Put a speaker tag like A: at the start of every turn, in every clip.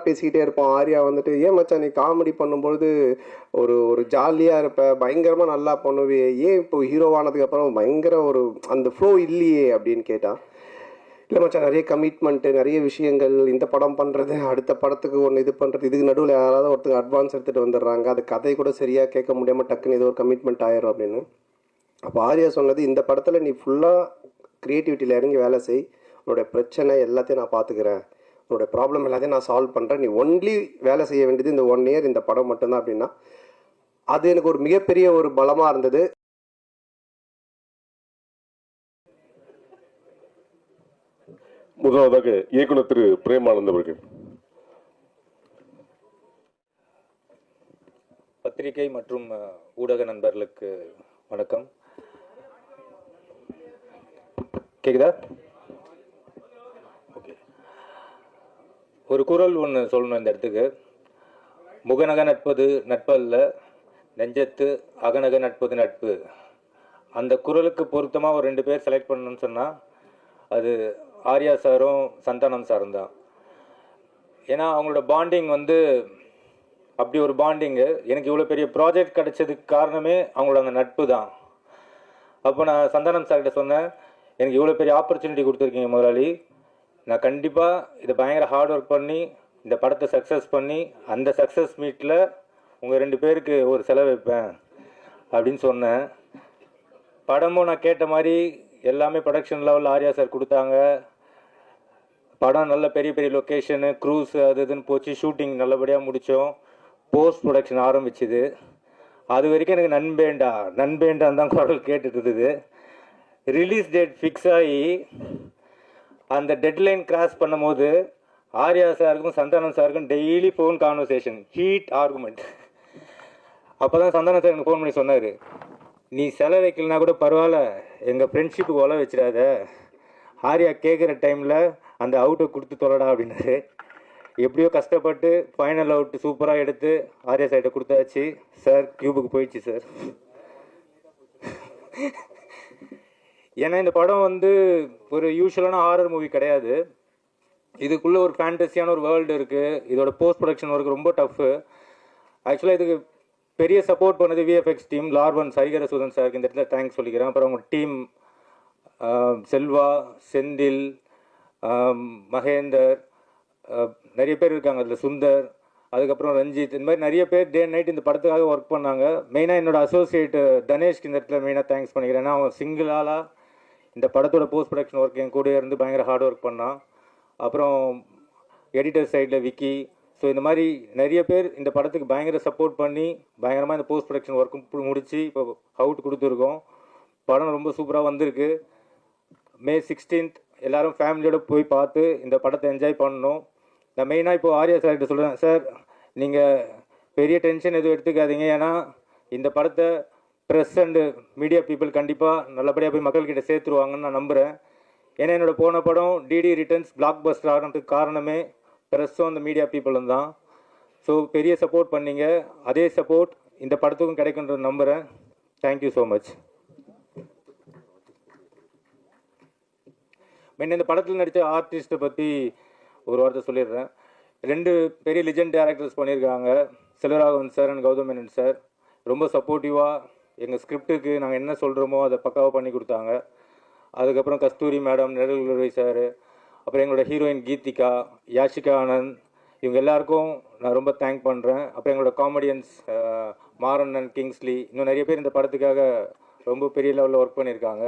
A: பேசிக்கிட்டே இருப்போம். ஆர்யா வந்துட்டு, ஏன் மச்சான் நீ காமெடி பண்ணும்பொழுது ஒரு ஒரு ஜாலியாக இருப்ப, பயங்கரமாக நல்லா பண்ணுவே, ஏன் இப்போ ஹீரோவானதுக்கப்புறம் பயங்கர ஒரு அந்த ஃப்ளோ இல்லையே அப்படின்னு கேட்டான். இல்லை மச்சான், நிறைய கமிட்மெண்ட்டு, நிறைய விஷயங்கள், இந்த படம் பண்ணுறது, அடுத்த படத்துக்கு ஒன்று இது பண்ணுறது, இதுக்கு நடுவில் யாராவது ஒருத்தங்க அட்வான்ஸ் எடுத்துகிட்டு வந்துடுறாங்க, அது கதை கூட சரியாக கேட்க முடியாமல் டக்குன்னு ஏதோ ஒரு கமிட்மெண்ட் ஆயிரும் அப்படின்னு. அப்போ ஆர்யா சொன்னது, இந்த படத்தில் நீ ஃபுல்லாக க்ரியேட்டிவிட்டியில் இறங்கி வேலை செய், உன்னோட பிரச்சனை எல்லாத்தையும் நான் பார்த்துக்கிறேன், உன்னோட ப்ராப்ளம் எல்லாத்தையும் நான் சால்வ் பண்ணுறேன், நீ ஒன்லி வேலை செய்ய வேண்டியது இந்த 1 இயர் இந்த படம் மட்டும்தான் அப்படின்னா, அது எனக்கு ஒரு மிகப்பெரிய ஒரு பலமாக இருந்தது.
B: முதலாவதாக இயக்குனர் திரு பிரேமானந்த் அவர்கள்.
C: பத்திரிகை மற்றும் ஊடக நண்பர்களுக்கு வணக்கம். கேக்குதா? ஓகே. ஒரு குறள் ஒன்று சொல்லணும் இந்த இடத்துக்கு. முகநக நட்பது நட்பல்ல, நெஞ்சத்து அகநக நட்பது நட்பு. அந்த குறளுக்கு பொருத்தமாக ஒரு 2 பேர் செலக்ட் பண்ணணும்னு சொன்னால் அது ஆர்யா சாரும் சந்தானம் சாரும் தான். ஏன்னா அவங்களோட பாண்டிங் வந்து அப்படி ஒரு பாண்டிங்கு. எனக்கு இவ்வளோ பெரிய ப்ராஜெக்ட் கிடைச்சதுக்கு காரணமே அவங்களோட அந்த நட்பு தான். அப்போ நான் சந்தானம் சார்கிட்ட சொன்னேன், எனக்கு இவ்வளோ பெரிய ஆப்பர்ச்சுனிட்டி கொடுத்துருக்கீங்க முதலாளி, நான் கண்டிப்பாக இதை பயங்கர ஹார்ட் ஒர்க் பண்ணி இந்த படத்தை சக்ஸஸ் பண்ணி அந்த சக்ஸஸ் மீட்டில் உங்கள் 2 பேருக்கு ஒரு செலவு வைப்பேன் அப்படின்னு சொன்னேன். படமும் நான் கேட்ட மாதிரி எல்லாமே ப்ரொடக்ஷன் லெவலில் ஆர்யா சார் கொடுத்தாங்க. படம் நல்ல பெரிய பெரிய லொக்கேஷனு, க்ரூஸ் அது இதுன்னு போச்சு. ஷூட்டிங் நல்லபடியாக முடித்தோம். போஸ்ட் ப்ரொடக்ஷன் ஆரம்பிச்சுது. அது வரைக்கும் எனக்கு நண்பேண்டான் தான் குரல் கேட்டுட்டு இருந்தது. ரிலீஸ் டேட் ஃபிக்ஸ் ஆகி அந்த டெட்லைன் கிராஸ் பண்ணும் போது ஆர்யா சாருக்கும் சந்தானம் சாருக்கும் daily phone conversation, heat argument. அப்போ தான் சந்தானம் சார் எனக்கு ஃபோன் பண்ணி சொன்னார், நீ செலவு வைக்கலனா கூட பரவாயில்ல, எங்கள் ஃப்ரெண்ட்ஷிப்புக்கு ஒலை வச்சிடாத, ஆர்யா கேட்குற டைமில் அந்த அவுட்டை கொடுத்து தொலைடா அப்படின்னாரு. எப்படியோ கஷ்டப்பட்டு ஃபைனல் அவுட் சூப்பராக எடுத்து ஆர்யா சார்கிட்ட கொடுத்தாச்சு. சார் கியூபுக்கு போயிடுச்சு சார். ஏன்னா இந்த படம் வந்து ஒரு யூஸ்வலான ஹாரர் மூவி கிடையாது. இதுக்குள்ளே ஒரு ஃபேண்டஸியான ஒரு வேர்ல்டு இருக்குது. இதோட போஸ்ட் ப்ரொடக்ஷன் ஒர்க் ரொம்ப டஃப்பு. ஆக்சுவலாக இதுக்கு பெரிய சப்போர்ட் பண்ணது விஎஃப்எக்ஸ் டீம், லார்வன் சரிகரசூதன் சாருக்கு இந்த இடத்துல தேங்க்ஸ் சொல்லிக்கிறேன். அப்புறம் அவங்க டீம் செல்வா, செந்தில், மகேந்தர், நிறைய பேர் இருக்காங்க அதில், சுந்தர், அதுக்கப்புறம் ரஞ்சித், இந்த மாதிரி நிறைய பேர் டே அண்ட் நைட் இந்த படத்துக்காக ஒர்க் பண்ணாங்க. மெயினாக என்னோட அசோசியேட் தனேஷ்க்கு இந்த இடத்துல மெயினாக தேங்க்ஸ் பண்ணிக்கிறேன். ஏன்னா அவன் சிங்கிள் ஆளாக இந்த படத்தோட போஸ்ட் ப்ரொடக்ஷன் ஒர்க் என் கூட இருந்து பயங்கர ஹார்ட் ஒர்க் பண்ணான். அப்புறம் எடிட்டர் சைடில் விக்கி. ஸோ இந்த மாதிரி நிறைய பேர் இந்த படத்துக்கு பயங்கர சப்போர்ட் பண்ணி பயங்கரமாக இந்த போஸ்ட் ப்ரொடக்ஷன் ஒர்க்கும் முடித்து இப்போ அவுட் கொடுத்துருக்கோம். படம் ரொம்ப சூப்பராக வந்திருக்கு. May 16th எல்லோரும் ஃபேமிலியோடு போய் பார்த்து இந்த படத்தை என்ஜாய் பண்ணணும். நான் மெயினாக இப்போது ஆர்யா சார்கிட்ட சொல்கிறேன், சார் நீங்கள் பெரிய டென்ஷன் எதுவும் எடுத்துக்காதீங்க. ஏன்னா இந்த படத்தை ப்ரெஸ் அண்டு மீடியா பீப்புள் கண்டிப்பாக நல்லபடியாக போய் மக்கள்கிட்ட சேர்த்துருவாங்கன்னு நான் நம்புகிறேன். ஏன்னா என்னோடய போன படம் டிடி ரிட்டர்ன்ஸ் பிளாக் பஸ்டர் ஆகிறதுக்கு காரணமே ப்ரெஸ்ஸும் அந்த மீடியா பீப்புளும் தான். ஸோ பெரிய சப்போர்ட் பண்ணீங்க. அதே சப்போர்ட் இந்த படத்துக்கும் கிடைக்குன்றது நம்புகிறேன். Thank you so much. மெயின் இந்த படத்தில் நடித்த ஆர்டிஸ்ட்டை பற்றி ஒரு வார்த்தை சொல்லிடுறேன். 2 பெரிய லிஜெண்ட் டேரக்டர்ஸ் பண்ணியிருக்காங்க, Selvaraghavan sir and Gautham Menon sir. ரொம்ப சப்போர்ட்டிவாக எங்கள் ஸ்கிரிப்டுக்கு நாங்கள் என்ன சொல்கிறோமோ அதை பக்காவாக பண்ணி கொடுத்தாங்க. அதுக்கப்புறம் கஸ்தூரி மேடம், நிழல் சார், அப்புறம் எங்களோட ஹீரோயின் கீதிகா, யாஷிகா ஆனந்த், இவங்க எல்லாருக்கும் நான் ரொம்ப தேங்க் பண்ணுறேன். அப்புறம் எங்களோட காமெடியன்ஸ் மாறன் அண்ட் கிங்ஸ்லி, இன்னும் நிறைய பேர் இந்த படத்துக்காக ரொம்ப பெரிய லெவலில் ஒர்க் பண்ணியிருக்காங்க.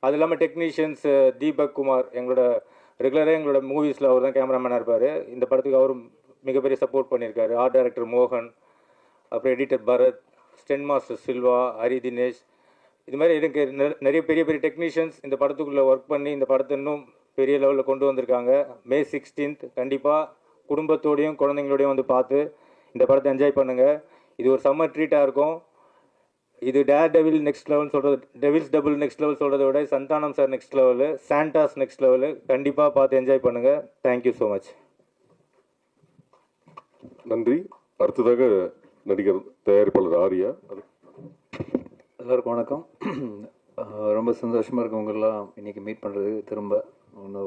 C: அது இல்லாமல் டெக்னீஷியன்ஸ் தீபக் குமார், எங்களோட ரெகுலராக எங்களோட மூவிஸில் அவர் தான் கேமராமேனாக இருப்பார். இந்த படத்துக்கு அவரும் மிகப்பெரிய சப்போர்ட் பண்ணியிருக்காரு. ஆர்ட் டைரக்டர் மோகன், அப்புறம் editor Bharath, stunt master Silva, Hari Dinesh, இது மாதிரி எனக்கு நிறைய பெரிய பெரிய டெக்னீஷியன்ஸ் இந்த படத்துக்குள்ளே ஒர்க் பண்ணி இந்த படத்தை இன்னும் பெரிய லெவலில் கொண்டு வந்திருக்காங்க. May 16th கண்டிப்பாக குடும்பத்தோடையும் குழந்தைங்களோடையும் வந்து பார்த்து இந்த படத்தை என்ஜாய் பண்ணுங்கள். இது ஒரு சம்மர் ட்ரீட்டாக இருக்கும். இது டேர் டெவில் நெக்ஸ்ட் லெவல் சொல்கிறது, டெவில்ஸ் டபுள் நெக்ஸ்ட் லெவல் சொல்கிறத விட Santhanam sir next level, Santa's next level. கண்டிப்பாக பார்த்து என்ஜாய் பண்ணுங்கள். Thank you so much.
B: நன்றி. அடுத்ததாக நடிகர் தயாரிப்பாளர் ஆர்யா.
D: எல்லோருக்கும் வணக்கம். ரொம்ப சந்தோஷமாக இருக்கும் உங்களெலாம் இன்றைக்கி மீட் பண்ணுறது திரும்ப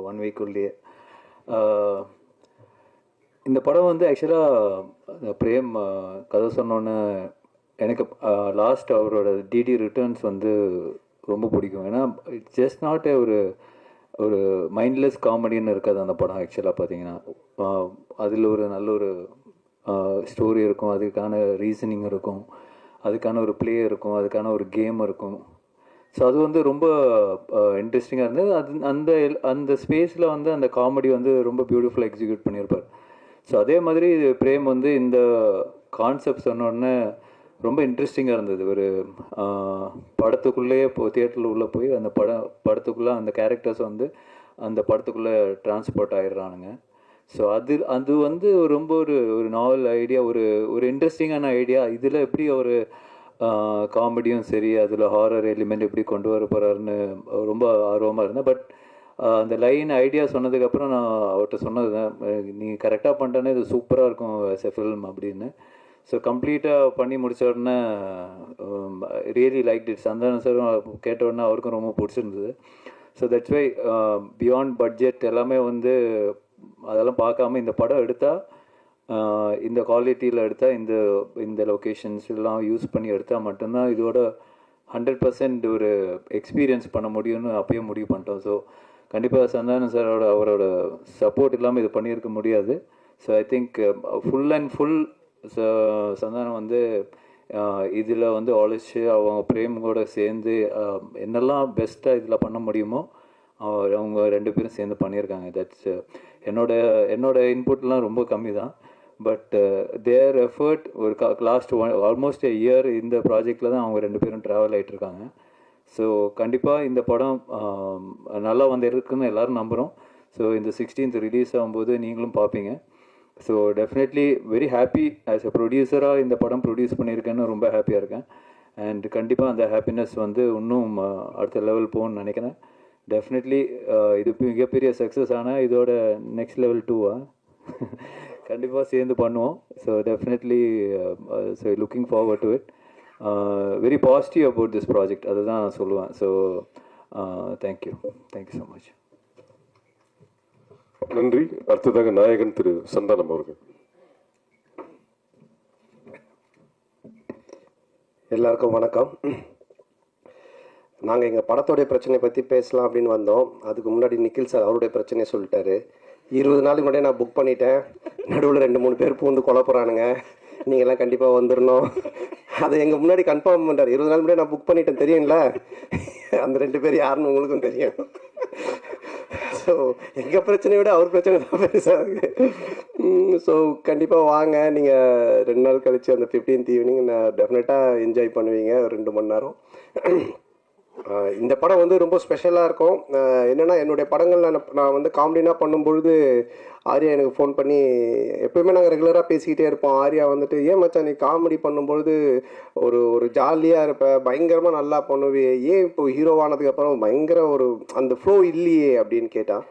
D: 1 வீக்குள்ளேயே. இந்த படம் வந்து ஆக்சுவலாக பிரேம் கதை சொன்னோன்னே எனக்கு லாஸ்ட் அவரோட டிடி ரிட்டர்ன்ஸ் வந்து ரொம்ப பிடிக்கும். ஏன்னா இட்ஸ் ஜஸ்ட் நாட் ஒரு ஒரு மைண்ட்லெஸ் காமெடின்னு இருக்காது அந்த படம். ஆக்சுவலாக பார்த்தீங்கன்னா அதில் ஒரு நல்ல ஒரு ஸ்டோரி இருக்கும், அதுக்கான ரீசனிங் இருக்கும், அதுக்கான ஒரு ப்ளே இருக்கும், அதுக்கான ஒரு கேம் இருக்கும். ஸோ அது வந்து ரொம்ப இன்ட்ரெஸ்டிங்காக இருந்தது. அது அந்த அந்த ஸ்பேஸில் வந்து அந்த காமெடி வந்து ரொம்ப பியூட்டிஃபுல்லாக எக்ஸிக்யூட் பண்ணியிருப்பார். ஸோ அதே மாதிரி பிரேம் வந்து இந்த கான்செப்ட் சொன்னோடனே ரொம்ப இன்ட்ரெஸ்டிங்காக இருந்தது. ஒரு படத்துக்குள்ளேயே தியேட்டரில் உள்ளே போய் அந்த படத்துக்குள்ளே அந்த கேரக்டர்ஸ் வந்து அந்த படத்துக்குள்ளே டிரான்ஸ்போர்ட் ஆகிடுறானுங்க. ஸோ அது வந்து ரொம்ப ஒரு ஒரு நாவல் ஐடியா, ஒரு ஒரு இன்ட்ரெஸ்டிங்கான ஐடியா. இதில் எப்படி ஒரு காமெடியும் சரி, அதில் ஹாரர் எலிமெண்ட் எப்படி கொண்டு வர போகிறாருன்னு ரொம்ப ஆர்வமாக இருந்தேன். பட் அந்த லைன் ஐடியா சொன்னதுக்கப்புறம் நான் அவர்கிட்ட சொன்னது தான், நீ கரெக்டாக பண்ணிட்டேன்னா இது சூப்பராக இருக்கும் ஆஸ் எ ஃபில்ம் அப்படின்னு. ஸோ கம்ப்ளீட்டாக பண்ணி முடிச்ச உடனே ரியலி லைக் இட். சந்தானம் சாரும் கேட்ட உடனே அவருக்கும் ரொம்ப பிடிச்சிருந்தது. So that's why beyond budget எல்லாமே வந்து அதெல்லாம் பார்க்காம இந்த படம் எடுத்தால், இந்த குவாலிட்டியில் எடுத்தால், இந்த லொக்கேஷன்ஸ் எல்லாம் யூஸ் பண்ணி எடுத்தால் மட்டும்தான் இதோட 100% ஒரு எக்ஸ்பீரியன்ஸ் பண்ண முடியும்னு அப்பயே முடிவு பண்ணிட்டோம். ஸோ கண்டிப்பாக சந்தானம் சாரோட அவரோட சப்போர்ட் இல்லாமல் இது பண்ணியிருக்க முடியாது. So I think full and full Santhanam வந்து இதில் வந்து உழைச்சி அவங்க பிரேம் கூட சேர்ந்து என்னெல்லாம் பெஸ்ட்டாக இதில் பண்ண முடியுமோ அவங்க 2 பேரும் சேர்ந்து பண்ணியிருக்காங்க. தட்ஸ் என்னோட இன்புட்லாம் ரொம்ப கம்மி தான். பட் தேர் எஃபர்ட் ஒரு லாஸ்ட் ஆல்மோஸ்ட் எ இயர் இந்த ப்ராஜெக்டில் தான் அவங்க 2 பேரும் ட்ராவல் ஆகிட்டுருக்காங்க. ஸோ கண்டிப்பாக இந்த படம் நல்லா இருக்குன்னு எல்லோரும் நம்புகிறோம். ஸோ இந்த 16th ரிலீஸ் ஆகும்போது நீங்களும் பார்ப்பீங்க. So definitely very happy as a ப்ரொடியூசராக இந்த படம் ப்ரொடியூஸ் பண்ணியிருக்கேன்னு ரொம்ப ஹாப்பியாக இருக்கேன். அண்ட் கண்டிப்பாக அந்த ஹாப்பினஸ் வந்து இன்னும் அடுத்த லெவல் போகணும்னு நினைக்கிறேன். டெஃபினெட்லி இது மிகப்பெரிய சக்ஸஸ் ஆனால் இதோட நெக்ஸ்ட் லெவல் 2 கண்டிப்பாக சேர்ந்து பண்ணுவோம். So definitely so looking forward to it. Very positive about this project, அதுதான் நான் சொல்லுவேன். So thank you so much.
B: நன்றி. அடுத்ததாக நாயகன் திரு சந்தானம் அவர்கள்.
A: எல்லாருக்கும் வணக்கம். நாங்கள் எங்கள் படத்தோடைய பிரச்சனையை பற்றி பேசலாம் அப்படின்னு வந்தோம். அதுக்கு முன்னாடி நிக்கில் சார் அவருடைய பிரச்சனையை சொல்லிட்டாரு. 20 நாளுக்கு முன்னாடியே நான் புக் பண்ணிட்டேன். நடுவில் 2-3 பேர் பூந்து கொலை போகிறானுங்க, நீங்கள்லாம் கண்டிப்பாக வந்துடணும். அதை எங்கள் முன்னாடி கன்ஃபார்ம் பண்ணுறாரு. 20 நாள் முன்னாடி நான் புக் பண்ணிட்டேன், தெரியும்ல. அந்த 2 பேர் யாருன்னு உங்களுக்கும் தெரியும். ஸோ எங்கள் பிரச்சனையை விட அவர் பிரச்சனை தான் பெருசாக இருக்குது. ஸோ கண்டிப்பாக வாங்க. நீங்கள் 2 நாள் கழித்து அந்த 15th ஈவினிங் நான் டெஃபினட்டாக என்ஜாய் பண்ணுவீங்க. 2 மணி நேரம். இந்த படம் வந்து ரொம்ப ஸ்பெஷலாக இருக்கும். என்னென்னா என்னுடைய படங்கள் நான் வந்து காமெடினா பண்ணும்பொழுது ஆர்யா எனக்கு ஃபோன் பண்ணி, எப்போயுமே நாங்கள் ரெகுலராக பேசிக்கிட்டே இருப்போம். ஆர்யா வந்துட்டு, ஏன் மச்சான் நீ காமெடி பண்ணும்பொழுது ஒரு ஜாலியாக இருப்ப, பயங்கரமாக நல்லா பண்ணுவியே, ஏன் இப்போ ஹீரோவானதுக்கப்புறம் பயங்கர ஒரு அந்த ஃப்ளோ இல்லையே அப்படின்னு கேட்டான்.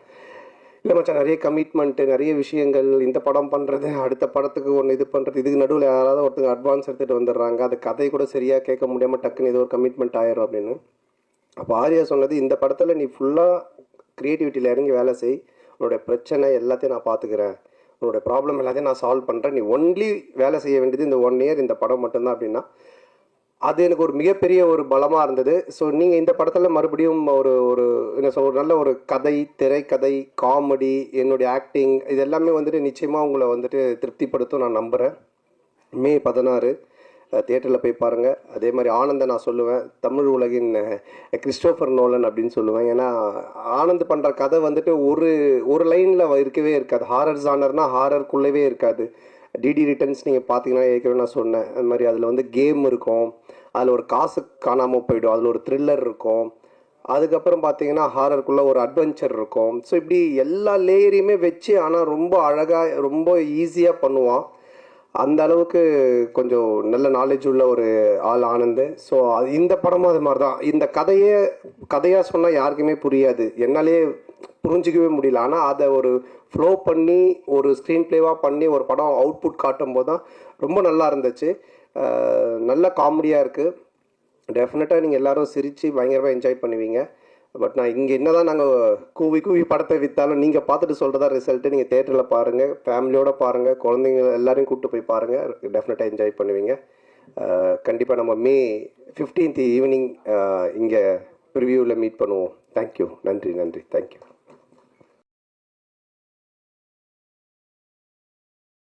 A: இல்லை மச்சான், நிறைய கமிட்மெண்ட்டு, நிறைய விஷயங்கள், இந்த படம் பண்ணுறது, அடுத்த படத்துக்கு ஒன்று இது பண்ணுறது, இதுக்கு நடுவில் யாராவது ஒருத்தங்க அட்வான்ஸ் எடுத்துகிட்டு வந்துடுறாங்க, அது கதை கூட சரியாக கேட்க முடியாமல் டக்குன்னு ஏதோ ஒரு கமிட்மெண்ட் ஆயிரும் அப்படின்னு. அப்போ ஆர்யா சொன்னது, இந்த படத்தில் நீ ஃபுல்லாக க்ரியேட்டிவிட்டியில் இறங்கி வேலை செய், உன்னோடைய பிரச்சனை எல்லாத்தையும் நான் பார்த்துக்கிறேன், உன்னோட ப்ராப்ளம் எல்லாத்தையும் நான் சால்வ் பண்ணுறேன், நீ ஒன்லி வேலை செய்ய வேண்டியது இந்த 1 இயர் இந்த படம் மட்டும்தான் அப்படின்னா, அது எனக்கு ஒரு மிகப்பெரிய ஒரு பலமாக இருந்தது. ஸோ நீங்கள் இந்த படத்தில் மறுபடியும் ஒரு ஒரு என்ன சொல்ல, ஒரு நல்ல ஒரு கதை, திரைக்கதை, காமெடி, என்னுடைய ஆக்டிங், இது எல்லாமே வந்துட்டு நிச்சயமாக உங்களை வந்துட்டு திருப்திப்படுத்தும் நான் நம்புகிறேன். May 16 தியேட்டரில் போய் பாருங்கள். அதே மாதிரி ஆனந்தை நான் சொல்லுவேன், தமிழ் உலகின் கிறிஸ்டோஃபர் நோலன் அப்படின்னு சொல்லுவேன். ஏன்னா ஆனந்த் பண்ணுற கதை வந்துட்டு ஒரு லைனில் இருக்கவே இருக்காது. ஹாரர் ஜானர்னால் ஹாரருக்குள்ளவே இருக்காது. டிடி ரிட்டர்ன்ஸ் நீங்கள் பார்த்தீங்கன்னா ஏற்கனவே நான் சொன்னேன், அது மாதிரி அதில் வந்து கேம் இருக்கும், அதில் ஒரு காசு காணாமல் போயிடும், அதில் ஒரு த்ரில்லர் இருக்கும், அதுக்கப்புறம் பார்த்தீங்கன்னா ஹாரருக்குள்ளே ஒரு அட்வென்ச்சர் இருக்கும். ஸோ இப்படி எல்லா லேயரையுமே வச்சு ஆனால் ரொம்ப அழகாக ரொம்ப ஈஸியாக பண்ணுவான். அந்த அளவுக்கு கொஞ்சம் நல்ல நாலேஜ் உள்ள ஒரு ஆள் ஆனந்த். ஸோ இந்த படமும் அது மாதிரி தான். இந்த கதையாக சொன்னால் யாருக்குமே புரியாது, என்னாலே புரிஞ்சிக்கவே முடியல. ஆனால் அதை ஒரு ஃப்ளோ பண்ணி ஒரு ஸ்க்ரீன் ப்ளேவாக பண்ணி ஒரு படம் அவுட்புட் காட்டும் போது தான் ரொம்ப நல்லா இருந்துச்சு. நல்ல காமெடியாக இருக்குது. டெஃபினட்டாக நீங்கள் எல்லோரும் சிரித்து பயங்கரமாக என்ஜாய் பண்ணுவீங்க. பட் நான் இங்கே என்ன தான் நாங்கள் கூவி கூவி படத்தை விற்றாலும் நீங்கள் பார்த்துட்டு சொல்கிறதா ரிசல்ட்டு. நீங்கள் தேட்டரில் பாருங்கள், ஃபேமிலியோடு பாருங்கள், குழந்தைங்க எல்லாரையும் கூப்பிட்டு போய் பாருங்கள், டெஃபினட்டாக என்ஜாய் பண்ணுவீங்க. கண்டிப்பாக நம்ம May 15th ஈவினிங் இங்கே ப்ரிவியூவில் மீட் பண்ணுவோம். தேங்க்யூ. நன்றி. தேங்க்யூ.